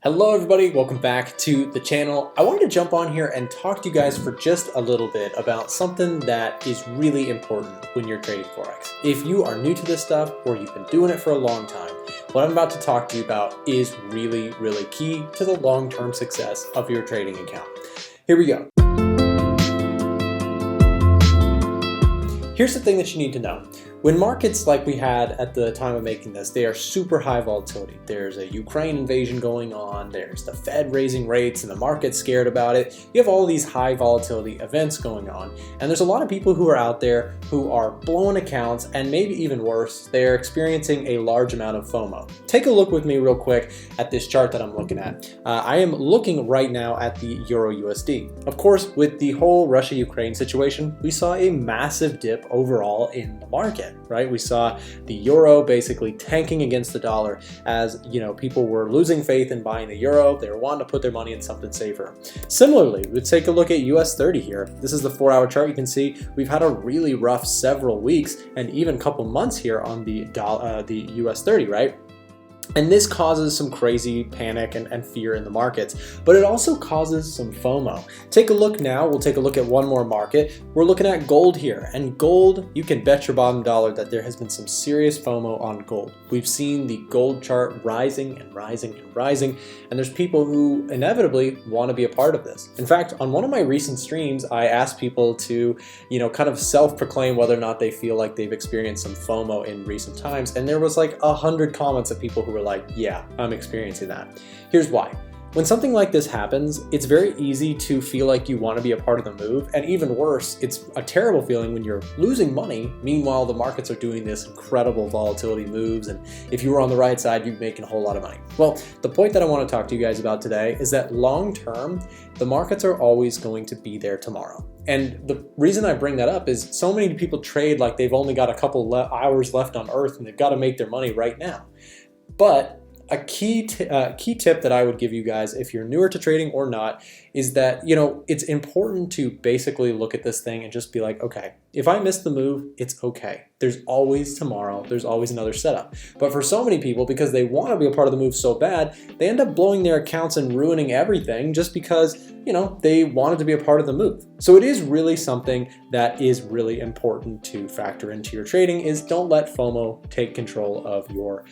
Hello everybody, welcome back to the channel. I wanted to jump on here and talk to you guys for just a little bit about something that is really important when you're trading Forex. If you are new to this stuff or you've been doing it for a long time, what I'm about to talk to you about is really key to the long-term success of your trading account. Here we go. Here's the thing that you need to know. When markets like we had at the time of making this, they are super high volatility. There's a Ukraine invasion going on, there's the Fed raising rates and the market's scared about it. You have all these high volatility events going on, and there's a lot of people who are out there who are blowing accounts, and maybe even worse, they're experiencing a large amount of FOMO. Take a look with me real quick at this chart that I'm looking at. I am looking right now at the EURUSD. Of course, with the whole Russia-Ukraine situation, we saw a massive dip overall in the market. Right? We saw the euro basically tanking against the dollar as, people were losing faith in buying the euro. They were wanting to put their money in something safer. Similarly, let's take a look at US 30 here. This is the 4-hour chart. You can see we've had a really rough several weeks and even a couple months here on the US 30, right? And this causes some crazy panic and fear in the markets, but it also causes some FOMO. Take a look now, we'll take a look at one more market. We're looking at gold here, and gold, you can bet your bottom dollar that there has been some serious FOMO on gold. We've seen the gold chart rising and rising and rising, and there's people who inevitably want to be a part of this. In fact, on one of my recent streams, I asked people to, kind of self-proclaim whether or not they feel like they've experienced some FOMO in recent times, and there was like 100 comments of people who were like, yeah, I'm experiencing that. Here's why. When something like this happens, it's very easy to feel like you want to be a part of the move, and even worse, it's a terrible feeling when you're losing money. Meanwhile, the markets are doing this incredible volatility moves, and if you were on the right side, you're making a whole lot of money. Well, the point that I want to talk to you guys about today is that long term, the markets are always going to be there tomorrow. And the reason I bring that up is so many people trade like they've only got a couple hours left on Earth and they've got to make their money right now. But a key tip that I would give you guys, if you're newer to trading or not, is that, it's important to basically look at this thing and just be like, okay, if I miss the move, it's okay. There's always tomorrow. There's always another setup. But for so many people, because they want to be a part of the move so bad, they end up blowing their accounts and ruining everything just because, they wanted to be a part of the move. So it is really something that is really important to factor into your trading, is don't let FOMO take control of your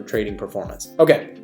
trading performance. Okay.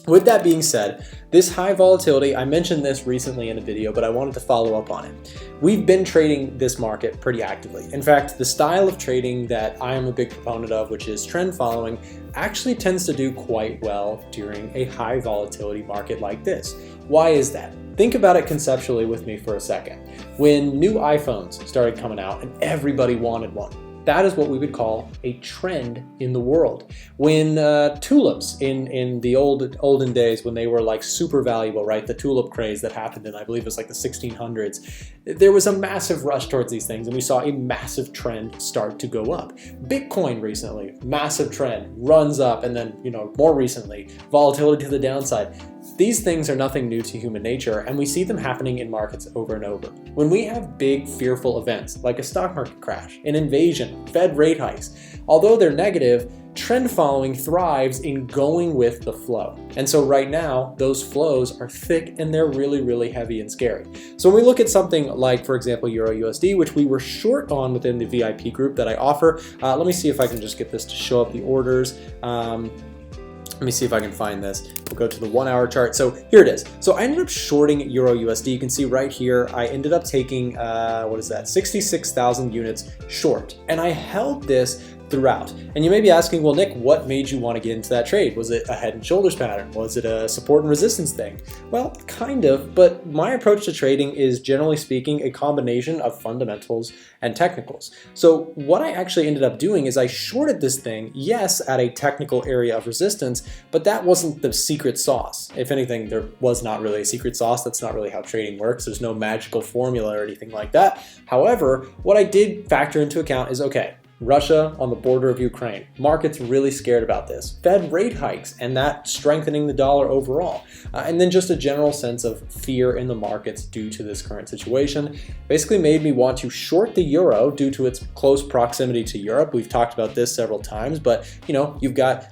With that being said, this high volatility, I mentioned this recently in a video, but I wanted to follow up on it. We've been trading this market pretty actively. In fact, the style of trading that I am a big proponent of, which is trend following, actually tends to do quite well during a high volatility market like this. Why is that? Think about it conceptually with me for a second. When new iPhones started coming out and everybody wanted one, that is what we would call a trend in the world. When tulips in the olden days, when they were like super valuable, right? The tulip craze that happened in, I believe it was like the 1600s, there was a massive rush towards these things and we saw a massive trend start to go up. Bitcoin recently, massive trend, runs up, and then, more recently, volatility to the downside. These things are nothing new to human nature, and we see them happening in markets over and over. When we have big, fearful events, like a stock market crash, an invasion, Fed rate hikes, although they're negative, trend following thrives in going with the flow. And so right now, those flows are thick and they're really heavy and scary. So when we look at something like, for example, EURUSD, which we were short on within the VIP group that I offer, let me see if I can just get this to show up the orders. Let me see if I can find this. We'll go to the 1-hour chart. So here it is. So I ended up shorting EURUSD. You can see right here, I ended up taking, 66,000 units short. And I held this throughout. And you may be asking, well, Nick, what made you want to get into that trade? Was it a head and shoulders pattern? Was it a support and resistance thing? Well, kind of, but my approach to trading is, generally speaking, a combination of fundamentals and technicals. So what I actually ended up doing is I shorted this thing, yes, at a technical area of resistance, but that wasn't the secret sauce. If anything, there was not really a secret sauce. That's not really how trading works. There's no magical formula or anything like that. However, what I did factor into account is, okay, Russia on the border of Ukraine. Markets really scared about this. Fed rate hikes and that strengthening the dollar overall. And then just a general sense of fear in the markets due to this current situation basically made me want to short the euro due to its close proximity to Europe. We've talked about this several times, but you've got,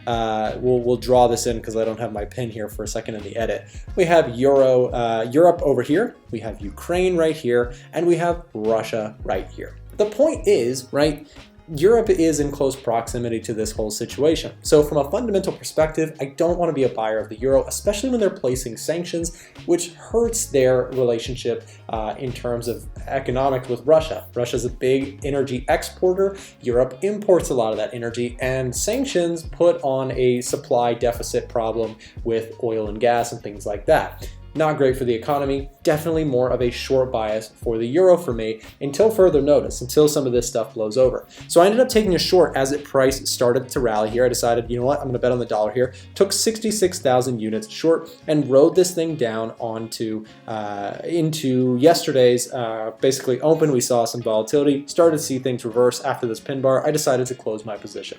we'll draw this in because I don't have my pen here for a second in the edit. We have Europe over here, we have Ukraine right here, and we have Russia right here. The point is, right, Europe is in close proximity to this whole situation. So from a fundamental perspective, I don't want to be a buyer of the euro, especially when they're placing sanctions, which hurts their relationship in terms of economics with Russia. Russia's a big energy exporter. Europe imports a lot of that energy, and sanctions put on a supply deficit problem with oil and gas and things like that. Not great for the economy, definitely more of a short bias for the euro for me until further notice, until some of this stuff blows over. So I ended up taking a short as it price started to rally here. I decided, you know what, I'm gonna bet on the dollar here. Took 66,000 units short and rode this thing down onto into yesterday's basically open. We saw some volatility, started to see things reverse after this pin bar. I decided to close my position.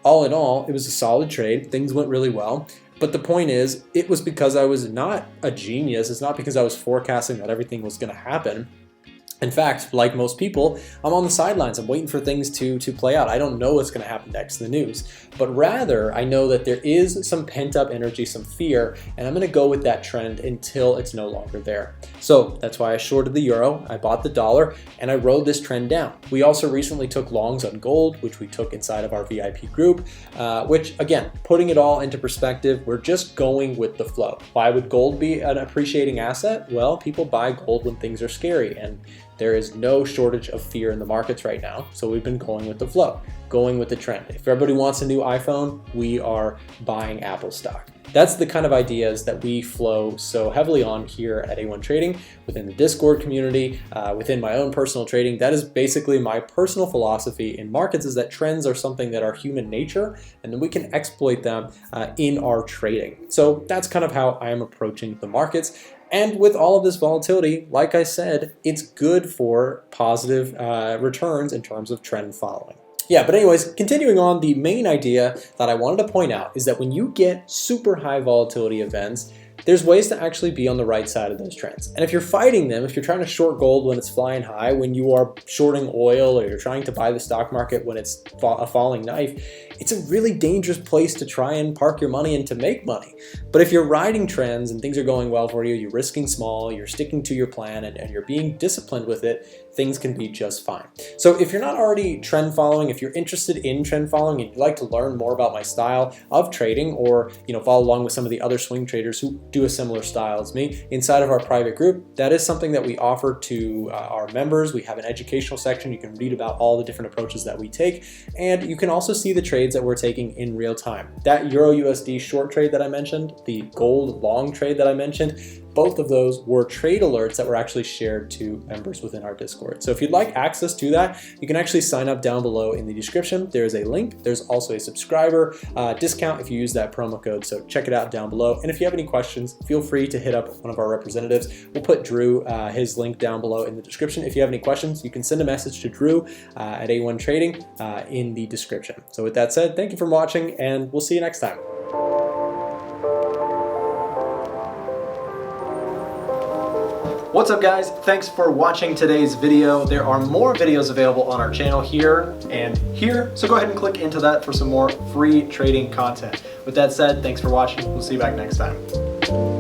All in all, it was a solid trade. Things went really well. But the point is, it was because I was not a genius. It's not because I was forecasting that everything was going to happen. In fact, like most people, I'm on the sidelines. I'm waiting for things to play out. I don't know what's going to happen next in the news. But rather, I know that there is some pent-up energy, some fear, and I'm going to go with that trend until it's no longer there. So that's why I shorted the euro, I bought the dollar, and I rode this trend down. We also recently took longs on gold, which we took inside of our VIP group, which, again, putting it all into perspective, we're just going with the flow. Why would gold be an appreciating asset? Well, people buy gold when things are scary, and there is no shortage of fear in the markets right now, so we've been going with the flow, going with the trend. If everybody wants a new iPhone, we are buying Apple stock. That's the kind of ideas that we flow so heavily on here at A1 Trading, within the Discord community, within my own personal trading. That is basically my personal philosophy in markets, is that trends are something that are human nature, and then we can exploit them in our trading. So that's kind of how I am approaching the markets. And with all of this volatility, like I said, it's good for positive returns in terms of trend following. Yeah, but anyways, continuing on, the main idea that I wanted to point out is that when you get super high volatility events, there's ways to actually be on the right side of those trends. And if you're fighting them, if you're trying to short gold when it's flying high, when you are shorting oil, or you're trying to buy the stock market when it's a falling knife, it's a really dangerous place to try and park your money and to make money. But if you're riding trends and things are going well for you, you're risking small, you're sticking to your plan, and you're being disciplined with it, things can be just fine. So if you're not already trend following, if you're interested in trend following and you'd like to learn more about my style of trading, or follow along with some of the other swing traders who do a similar style as me inside of our private group, that is something that we offer to our members. We have an educational section. You can read about all the different approaches that we take, and you can also see the trades that we're taking in real time. That EURUSD short trade that I mentioned, the gold long trade that I mentioned, both of those were trade alerts that were actually shared to members within our Discord. So if you'd like access to that, you can actually sign up down below in the description. There is a link. There's also a subscriber discount if you use that promo code. So check it out down below. And if you have any questions, feel free to hit up one of our representatives. We'll put Drew, his link down below in the description. If you have any questions, you can send a message to Drew at A1 Trading in the description. So with that said, thank you for watching, and we'll see you next time. What's up, guys? Thanks for watching today's video. There are more videos available on our channel here and here, so go ahead and click into that for some more free trading content. With that said, thanks for watching. We'll see you back next time.